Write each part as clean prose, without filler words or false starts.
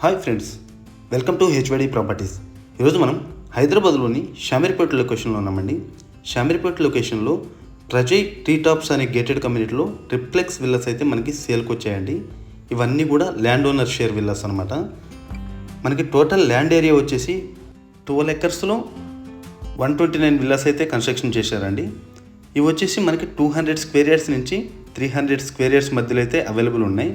Hi friends, welcome to HYD properties. ఈరోజు మనం హైదరాబాద్లోని షామీర్పేట లొకేషన్లో ఉన్నామండి. షామీర్పేట లొకేషన్లో ప్రజయ్ ట్రీ టాప్స్ అనే గేటెడ్ కమ్యూనిటీలో ట్రిప్లెక్స్ విల్లాస్ అయితే మనకి సేల్కి వచ్చాయండి. ఇవన్నీ కూడా ల్యాండ్ ఓనర్ షేర్ విల్లాస్ అనమాట. మనకి టోటల్ ల్యాండ్ ఏరియా వచ్చేసి 12 ఎకర్స్లో 129 విల్లాస్ అయితే కన్స్ట్రక్షన్ చేశారండి. ఇవి వచ్చేసి మనకి 200 స్క్వేర్ యార్డ్స్ నుంచి 300 స్క్వేర్ యార్డ్స్ మధ్యలో అయితే అవైలబుల్ ఉన్నాయి.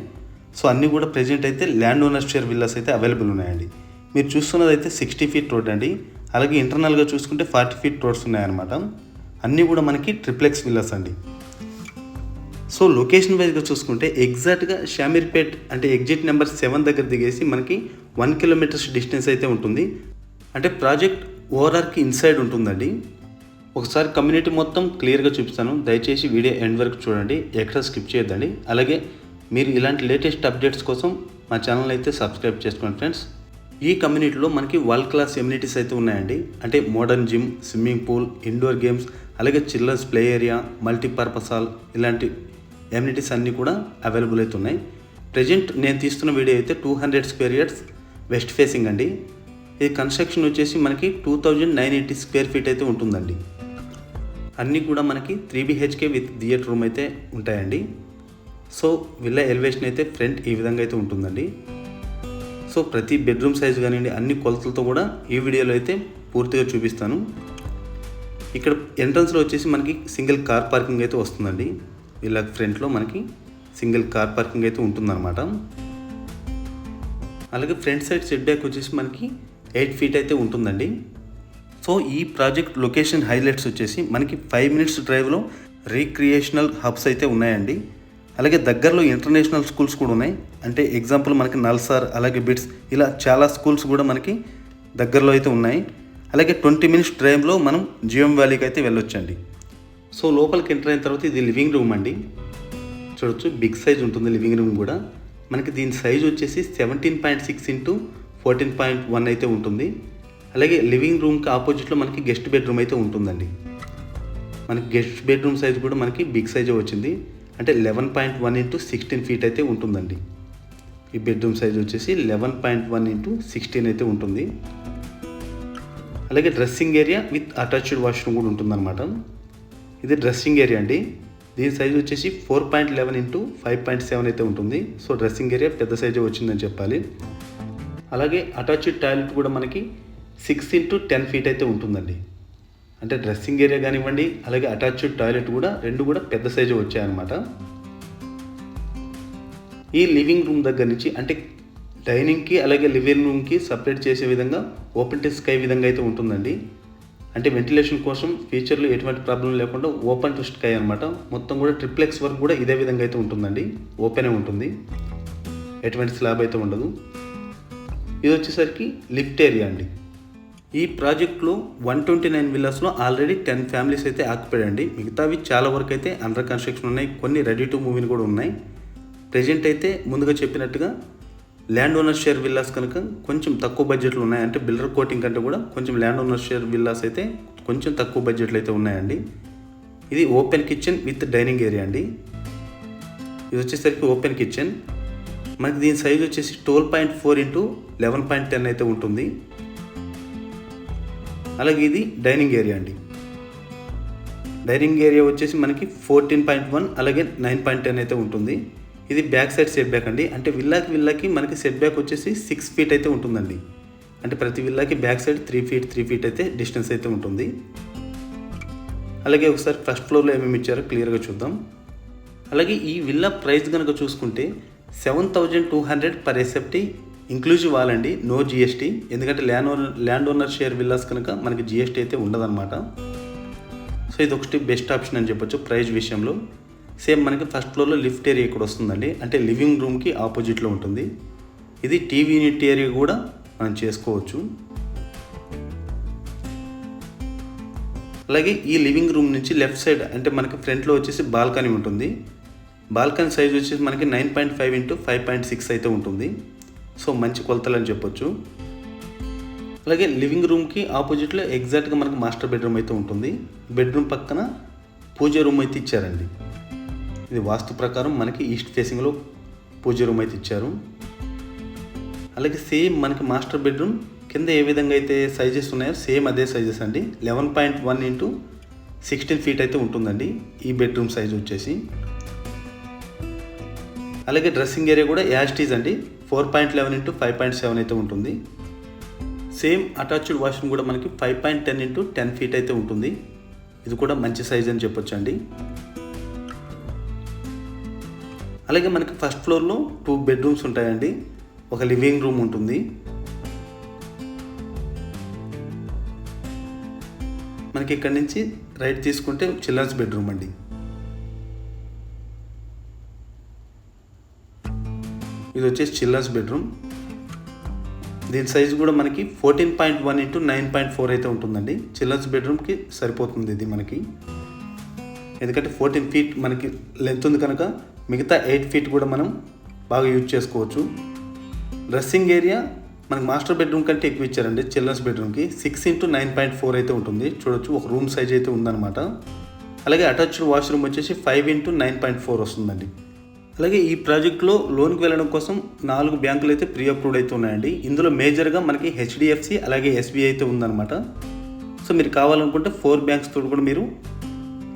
సో అన్నీ కూడా ప్రెజెంట్ అయితే ల్యాండ్ ఓనర్ షేర్ విల్లాస్ అయితే అవైలబుల్ ఉన్నాయండి. మీరు చూస్తున్నది అయితే 60 ఫీట్ రోడ్ అండి. అలాగే ఇంటర్నల్గా చూసుకుంటే 40 ఫీట్ రోడ్స్ ఉన్నాయన్నమాట. అన్నీ కూడా మనకి ట్రిప్లెక్స్ విల్లాస్ అండి. సో లొకేషన్ వైజ్గా చూసుకుంటే ఎగ్జాక్ట్గా షామీర్పేట్ అంటే ఎగ్జిట్ నెంబర్ 7 దగ్గర దిగేసి మనకి 1 కిలోమీటర్స్ డిస్టెన్స్ అయితే ఉంటుంది. అంటే ప్రాజెక్ట్ ఓఆర్ఆర్కి ఇన్సైడ్ ఉంటుందండి. ఒకసారి కమ్యూనిటీ మొత్తం క్లియర్గా చూపిస్తాను, దయచేసి వీడియో ఎండ్ వరకు చూడండి, ఎక్కడ స్కిప్ చేయొద్దండి. అలాగే మీరు ఇలాంటి లేటెస్ట్ అప్డేట్స్ కోసం మా ఛానల్ అయితే సబ్స్క్రైబ్ చేసుకోండి ఫ్రెండ్స్. ఈ కమ్యూనిటీలో మనకి వరల్డ్ క్లాస్ ఎమ్యూనిటీస్ అయితే ఉన్నాయండి. అంటే modern gym, swimming pool, indoor games, అలాగే children's play area, multipurpose hall, ఇలాంటి ఎమ్యూనిటీస్ అన్నీ కూడా అవైలబుల్ అయితే ఉన్నాయి. ప్రజెంట్ నేను తీస్తున్న వీడియో అయితే 200 స్క్వేర్ యార్డ్స్ వెస్ట్ ఫేసింగ్ అండి. ఇది కన్స్ట్రక్షన్ వచ్చేసి మనకి 2980 స్క్వేర్ ఫీట్ అయితే ఉంటుందండి. అన్నీ కూడా మనకి 3 BHK విత్ థియేటర్ రూమ్ అయితే ఉంటాయండి. సో విల్లా ఎలివేషన్ అయితే ఫ్రంట్ ఈ విధంగా అయితే ఉంటుందండి. సో ప్రతి బెడ్రూమ్ సైజు కానివ్వండి అన్ని కొలతలతో కూడా ఈ వీడియోలో అయితే పూర్తిగా చూపిస్తాను. ఇక్కడ ఎంట్రన్స్లో వచ్చేసి మనకి సింగిల్ కార్ పార్కింగ్ అయితే వస్తుందండి. విల్లా ఫ్రంట్లో మనకి సింగిల్ కార్ పార్కింగ్ అయితే ఉంటుందన్నమాట. అలాగే ఫ్రంట్ సైడ్ సెట్ బ్యాక్ వచ్చేసి మనకి 8 ఫీట్ అయితే ఉంటుందండి. సో ఈ ప్రాజెక్ట్ లొకేషన్ హైలైట్స్ వచ్చేసి మనకి 5 మినిట్స్ డ్రైవ్లో రీక్రియేషనల్ హబ్స్ అయితే ఉన్నాయండి. అలాగే దగ్గరలో ఇంటర్నేషనల్ స్కూల్స్ కూడా ఉన్నాయి. అంటే ఎగ్జాంపుల్ మనకి నల్సార్, అలాగే బిట్స్, ఇలా చాలా స్కూల్స్ కూడా మనకి దగ్గరలో అయితే ఉన్నాయి. అలాగే 20 మినిట్స్ డ్రైవ్లో మనం జిఎం వ్యాలీకి అయితే వెళ్ళొచ్చండి. సో లోపలికి ఎంటర్ అయిన తర్వాత ఇది లివింగ్ రూమ్ అండి. చూడొచ్చు, బిగ్ సైజ్ ఉంటుంది లివింగ్ రూమ్ కూడా. మనకి దీని సైజ్ వచ్చేసి 17.6 ఇంటూ 14.1 అయితే ఉంటుంది. అలాగే లివింగ్ రూమ్కి ఆపోజిట్లో మనకి గెస్ట్ బెడ్రూమ్ అయితే ఉంటుందండి. మనకి గెస్ట్ బెడ్రూమ్ సైజ్ కూడా మనకి బిగ్ సైజే వచ్చింది. అంటే 11.1 ఇంటూ 16 ఫీట్ అయితే ఉంటుందండి. ఈ బెడ్రూమ్ సైజ్ వచ్చేసి 11.1 ఇంటూ 16 అయితే ఉంటుంది. అలాగే dressing area with attached washroom కూడా ఉంటుందన్నమాట. ఇది డ్రెస్సింగ్ ఏరియా అండి. దీని సైజ్ వచ్చేసి 4.11 ఇంటూ 5.7 అయితే ఉంటుంది. సో డ్రెస్సింగ్ ఏరియా పెద్ద సైజే వచ్చిందని చెప్పాలి. అలాగే అటాచ్డ్ టాయిలెట్ కూడా మనకి 6 ఇంటూ 10 ఫీట్ అయితే ఉంటుందండి. అంటే డ్రెస్సింగ్ ఏరియా కానివ్వండి, అలాగే అటాచ్డ్ టాయిలెట్ కూడా రెండు కూడా పెద్ద సైజు వచ్చాయన్నమాట. ఈ లివింగ్ రూమ్ దగ్గర నుంచి అంటే డైనింగ్కి అలాగే లివింగ్ రూమ్కి సపరేట్ చేసే విధంగా ఓపెన్ టు స్కై విధంగా అయితే ఉంటుందండి. అంటే వెంటిలేషన్ కోసం ఫ్యూచర్లో ఎటువంటి ప్రాబ్లం లేకుండా ఓపెన్ టు స్కై అనమాట. మొత్తం కూడా ట్రిప్లెక్స్ వర్క్ కూడా ఇదే విధంగా అయితే ఉంటుందండి. ఓపెనే ఉంటుంది, ఎటువంటి స్లాబ్ అయితే ఉండదు. ఇది వచ్చేసరికి లిఫ్ట్ ఏరియా అండి. ఈ ప్రాజెక్ట్లో 129 విల్లాస్లో ఆల్రెడీ 10 ఫ్యామిలీస్ అయితే ఆక్యుపైడ్ అండి. మిగతావి చాలా వరకు అయితే అండర్ కన్స్ట్రక్షన్ ఉన్నాయి, కొన్ని రెడీ టు మూవ్ ఇన్ కూడా ఉన్నాయి. ప్రెజెంట్ అయితే ముందుగా చెప్పినట్టుగా ల్యాండ్ ఓనర్ షేర్ విల్లాస్ కనుక కొంచెం తక్కువ బడ్జెట్లో ఉన్నాయి. అంటే బిల్డర్ కోటింగ్ కంటే కూడా కొంచెం ల్యాండ్ ఓనర్ షేర్ విల్లాస్ అయితే కొంచెం తక్కువ బడ్జెట్లో అయితే ఉన్నాయండి. ఇది open kitchen with dining area అండి. ఇది వచ్చేసరికి ఓపెన్ కిచెన్. మనకి దీని సైజ్ వచ్చేసి 12.4 ఇంటూ 11.10 అయితే ఉంటుంది. అలాగే ఇది డైనింగ్ ఏరియా అండి. డైనింగ్ ఏరియా వచ్చేసి మనకి 14.1 అలాగే 9.10 అయితే ఉంటుంది. ఇది బ్యాక్ సైడ్ సెట్ బ్యాక్ అండి. అంటే విల్లాకి మనకి సెట్ బ్యాక్ వచ్చేసి 6 ఫీట్ అయితే ఉంటుందండి. అంటే ప్రతి విల్లాకి బ్యాక్ సైడ్ 3 ఫీట్ అయితే డిస్టెన్స్ అయితే ఉంటుంది. అలాగే ఒకసారి ఫస్ట్ ఫ్లోర్లో ఏమేమి ఇచ్చారో క్లియర్గా చూద్దాం. అలాగే ఈ విల్లా ప్రైస్ కనుక చూసుకుంటే 7,200 పర్ ఎస్ఎఫ్టీ ఇంక్లూజివ్ వాళ్ళండి, నో జిఎస్టీ. ఎందుకంటే ల్యాండ్ ఓనర్ షేర్ విల్లాస్ కనుక మనకి జిఎస్టీ అయితే ఉండదన్నమాట. సో ఇది ఒకటి బెస్ట్ ఆప్షన్ అని చెప్పొచ్చు ప్రైస్ విషయంలో. సేమ్ మనకి ఫస్ట్ ఫ్లోర్లో లిఫ్ట్ ఏరియా ఇక్కడ వస్తుందండి. అంటే లివింగ్ రూమ్కి ఆపోజిట్లో ఉంటుంది. ఇది టీవీ యూనిట్ ఏరియా కూడా మనం చేసుకోవచ్చు. అలాగే ఈ లివింగ్ రూమ్ నుంచి లెఫ్ట్ సైడ్ అంటే మనకి ఫ్రంట్లో వచ్చేసి బాల్కనీ ఉంటుంది. బాల్కనీ సైజ్ వచ్చేసి మనకి 9.5 ఇంటూ 5.6 అయితే ఉంటుంది. సో మంచి కొలతలు అని చెప్పొచ్చు. అలాగే లివింగ్ రూమ్కి ఆపోజిట్లో ఎగ్జాక్ట్గా మనకు మాస్టర్ బెడ్రూమ్ అయితే ఉంటుంది. బెడ్రూమ్ పక్కన పూజ రూమ్ అయితే ఇచ్చారండి. ఇది వాస్తు ప్రకారం మనకి ఈస్ట్ ఫేసింగ్లో పూజ రూమ్ అయితే ఇచ్చారు. అలాగే సేమ్ మనకి మాస్టర్ బెడ్రూమ్ కింద ఏ విధంగా అయితే సైజెస్ ఉన్నాయో సేమ్ అదే సైజెస్ అండి. 11.1 ఇంటూ 16 ఫీట్ అయితే ఉంటుందండి ఈ బెడ్రూమ్ సైజ్ వచ్చేసి. అలాగే డ్రెస్సింగ్ ఏరియా కూడా యాస్టీజ్ అండి, 4.11 ఇంటూ 5.7 అయితే ఉంటుంది. సేమ్ అటాచ్డ్ వాష్రూమ్ కూడా మనకి 5.10 ఇంటూ 10 ఫీట్ అయితే ఉంటుంది. ఇది కూడా మంచి సైజ్ అని చెప్పొచ్చు అండి. అలాగే మనకి ఫస్ట్ ఫ్లోర్లో 2 బెడ్రూమ్స్ ఉంటాయండి, ఒక లివింగ్ రూమ్ ఉంటుంది. మనకి ఇక్కడ నుంచి రైట్ తీసుకుంటే చిల్డ్రన్స్ బెడ్రూమ్ అండి. ఇది వచ్చేసి చిల్డ్రన్స్ బెడ్రూమ్. దీని సైజు కూడా మనకి 14.1 ఇంటూ 9.4 అయితే ఉంటుందండి. చిల్డ్రన్స్ బెడ్రూమ్కి సరిపోతుంది ఇది మనకి, ఎందుకంటే 14 ఫీట్ మనకి లెంత్ ఉంది కనుక మిగతా 8 ఫీట్ కూడా మనం బాగా యూజ్ చేసుకోవచ్చు. డ్రెస్సింగ్ ఏరియా మనకి మాస్టర్ బెడ్రూమ్ కంటే ఎక్కువ ఇచ్చారండి. చిల్డ్రన్స్ బెడ్రూమ్కి 6 ఇంటూ 9.4 అయితే ఉంటుంది. చూడొచ్చు, ఒక రూమ్ సైజ్ అయితే ఉందన్నమాట. అలాగే అటాచ్డ్ వాష్రూమ్ వచ్చేసి 5 ఇంటూ 9.4 వస్తుందండి. అలాగే ఈ ప్రాజెక్ట్లో లోన్కి వెళ్ళడం కోసం 4 బ్యాంకులు అయితే ప్రీ అప్రూవ్డ్ అయితే ఉన్నాయండి. ఇందులో మేజర్గా మనకి హెచ్డిఎఫ్సి అలాగే ఎస్బీఐ అయితే ఉందన్నమాట. సో మీరు కావాలనుకుంటే 4 బ్యాంక్స్ తోటి కూడా మీరు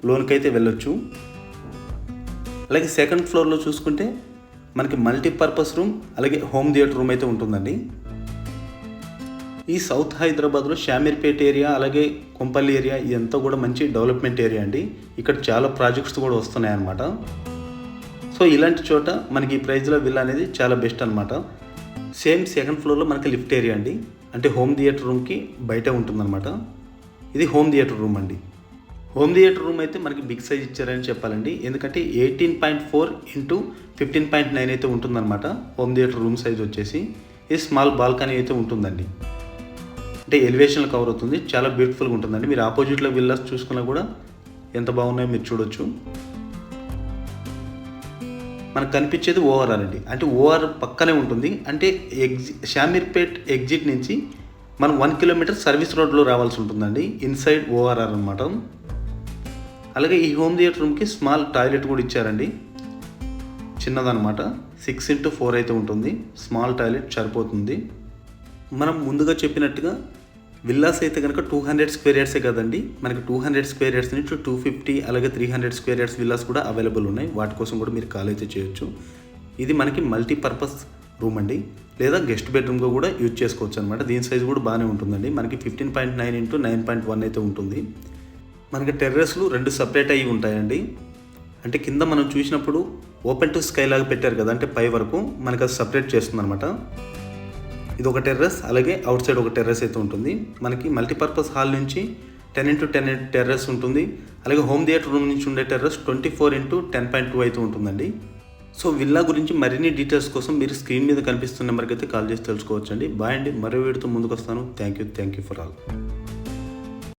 లోన్కి అయితే వెళ్ళొచ్చు. అలాగే సెకండ్ ఫ్లోర్లో చూసుకుంటే మనకి మల్టీపర్పస్ రూమ్ అలాగే హోమ్ థియేటర్ రూమ్ అయితే ఉంటుందండి. ఈ సౌత్ హైదరాబాద్లో షామీర్పేట్ ఏరియా అలాగే కొంపల్లి ఏరియా ఇదంతా కూడా మంచి డెవలప్మెంట్ ఏరియా అండి. ఇక్కడ చాలా ప్రాజెక్ట్స్ కూడా వస్తున్నాయి అన్నమాట. సో ఇలాంటి చోట మనకి ఈ ప్రైజ్లో విల్లా అనేది చాలా బెస్ట్ అనమాట. సేమ్ సెకండ్ ఫ్లోర్లో మనకి లిఫ్ట్ ఏరియా అండి, అంటే హోమ్ థియేటర్ రూమ్కి బయట ఉంటుందన్నమాట. ఇది హోమ్ థియేటర్ రూమ్ అండి. హోమ్ థియేటర్ రూమ్ అయితే మనకి బిగ్ సైజ్ ఇచ్చారని చెప్పాలండి, ఎందుకంటే 18.4 ఇంటూ 15.9 అయితే ఉంటుందన్నమాట హోమ్ థియేటర్ రూమ్ సైజ్ వచ్చేసి. ఇది స్మాల్ బాల్కనీ అయితే ఉంటుందండి, అంటే ఎలివేషన్లో కవర్ అవుతుంది. చాలా బ్యూటిఫుల్గా ఉంటుందండి. మీరు ఆపోజిట్లో విల్లాస్ చూసుకున్నా కూడా ఎంత బాగున్నాయో మీరు చూడొచ్చు. మనకు కనిపించేది ఓఆర్ఆర్ అండి, అంటే ఓఆర్ పక్కనే ఉంటుంది. అంటే షామీర్పేట్ ఎగ్జిట్ నుంచి మనం 1 కిలోమీటర్ సర్వీస్ రోడ్లో రావాల్సి ఉంటుందండి, ఇన్సైడ్ ఓఆర్ఆర్ అనమాట. అలాగే ఈ హోమ్ థియేటర్ రూమ్కి స్మాల్ టాయిలెట్ కూడా ఇచ్చారండి, చిన్నదనమాట. 6 ఇంటూ 4 అయితే ఉంటుంది. స్మాల్ టాయిలెట్ సరిపోతుంది. మనం ముందుగా చెప్పినట్టుగా విల్లాస్ అయితే కనుక 200 స్క్వేర్ యార్డ్సే కదండి, మనకి 200 స్క్వేర్ యార్డ్స్ నుంచి 250 అలాగే 300 స్క్వేర్ యార్డ్స్ విల్లాస్ కూడా అవైలబుల్ ఉన్నాయి. వాటి కోసం కూడా మీరు కాల్ అయితే చేయొచ్చు. ఇది మనకి మల్టీపర్పస్ రూమ్ అండి, లేదా గెస్ట్ బెడ్రూమ్గా కూడా యూజ్ చేసుకోవచ్చు అనమాట. దీని సైజ్ కూడా బాగానే ఉంటుందండి. మనకి 15.9 ఇంటూ 9.1 అయితే ఉంటుంది. మనకి టెర్రస్లు 2 సపరేట్ అయ్యి ఉంటాయండి. అంటే కింద మనం చూసినప్పుడు ఓపెన్ టు స్కై లాగా పెట్టారు కదా, అంటే పై వరకు మనకి అది సపరేట్ చేస్తుంది అనమాట. ఇది ఒక టెర్రస్, అలాగే అవుట్ సైడ్ ఒక టెర్రస్ అయితే ఉంటుంది. మనకి మల్టీపర్పస్ హాల్ నుంచి 10 ఇంటూ 10 టెర్రస్ ఉంటుంది. అలాగే హోమ్ థియేటర్ రూమ్ నుంచి ఉండే టెర్రస్ 24 ఇంటూ 10.2 అయితే ఉంటుందండి. సో విల్లా గురించి మరిన్ని డీటెయిల్స్ కోసం మీరు స్క్రీన్ మీద కనిపిస్తున్న నెంబర్కి అయితే కాల్ చేసి తెలుసుకోవచ్చండి. బాయ్ అండి, మరో వీడియోతో ముందుకు వస్తాను. Thank you for all.